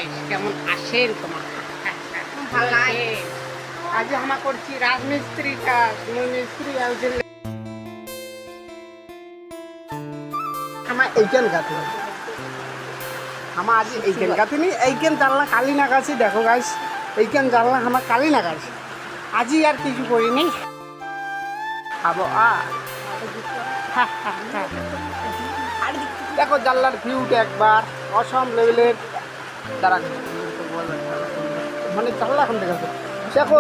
guys কেমন আছেন তোমার ভালো লাগে আজ আমরা করছি রাজমিস্ত্রি কাজ মিস্ত্রি আউজেল আমার এইখান গাতে আমার আজ এইখান গাতে নি এইখান জানলা কালি নাগাছি দেখো গাইস এইখান জানলা আমার কালি নাগাছি আজি আর কিছু করিনি খাবো দেখো জানলার ভিউটা একবার অসম লেভেলের দাঁড়া মানে জানলা এখন দেখা দেখো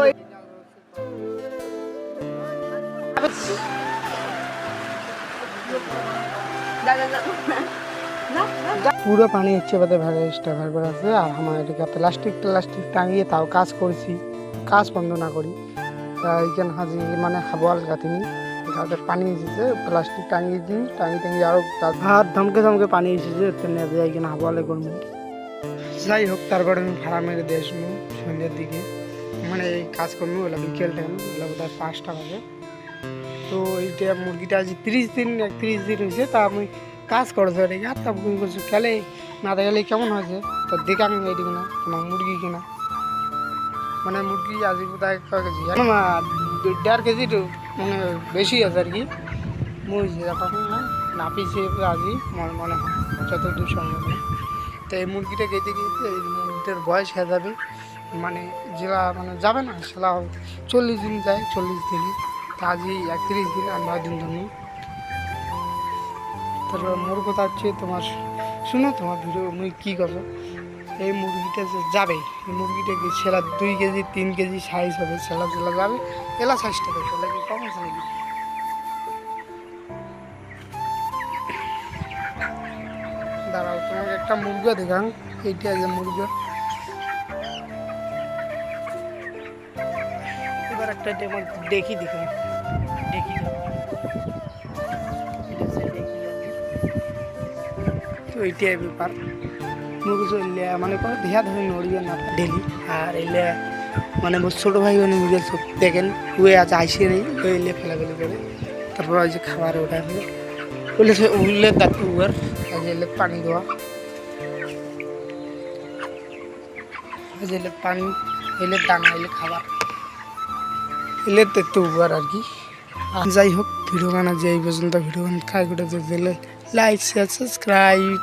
পুরো পানি হচ্ছে বাদে ভ্যারেজটা ভের আছে আর আমার এদিকে প্লাস্টিক টাঙিয়ে তাও কাজ করছি কাজ বন্ধ না করি এইখানে হাজি মানে হাওয়াল গাতিনি গাছে পানি এসেছে প্লাস্টিক টাঙিয়ে দিই টাঙিয়ে আরও হাত ধমকে পানি এসেছে এইখানে হাওয়ালে করবো যাই হোক তারপরে আমি ভাড়া মেরে দিয়ে আসবো সন্ধ্যের দিকে মানে এই কাজ করবো ওগুলো বিকেল টাইম ওগুলো বোধ হয় 5টা বাজে তো এইটা মুরগিটা আজ 31 দিন হয়েছে তা আমি কাজ করছো রেখে আর তা বুকিং করছো খেলে না গেলে কেমন হয়েছে তো দেখা আমি এইদিকে না তোমার মুরগি কিনা মানে মুরগি আজ বোধহয় কয় কেজি জানো না 1.5 কেজি তো মানে বেশি আছে আর কি মুই যেরকম না পিছিয়ে আজই মনে হয় যতদূর সম্ভব না তো এই মুরগিটা কেটে গিয়েছে এই মুরগিটার বয়স হয়ে যাবে মানে যেটা মানে যাবে না সেটা 40 দিন যায় 40 দিনে তা আজই 31 দিন আর 9 দিন ধরুন তারপর মোর কথা হচ্ছে তোমার শুনো তোমার ভিডিও মুই কী করবো এই মুরগিটা যে যাবে এই মুরগিটাকে সেলা 2 কেজি 3 কেজি সাইজ হবে সেলা যাবে এলা সাইজটা দেখো লাগে কম সাইজ দাঁড়াও তোমাকে একটা মুরগা দেখান এইটা যে মুরগা এবার একটা দেখি তো এইটাই ব্যাপার মুরগি চললে মানে কোনো দেহা ধরে নড়িবে না ডেলি আর এলে মানে ছোটো ভাই মানে মুরগি দেখেন শুয়ে আছে আইসে নেই এলে ফেলাফেলি করে তারপর ওই যে খাবার ওটা হলো উঠলে দাঁত উয়ার এলে পানি দেওয়া এলে পানি এলে দানা এলে খাবার এলে তো উয়ার আর কি যাই হোক ভিডিও বানা যে এই পর্যন্ত ভিডিও খাই করে দিলে লাইক শেয়ার সাবস্ক্রাইব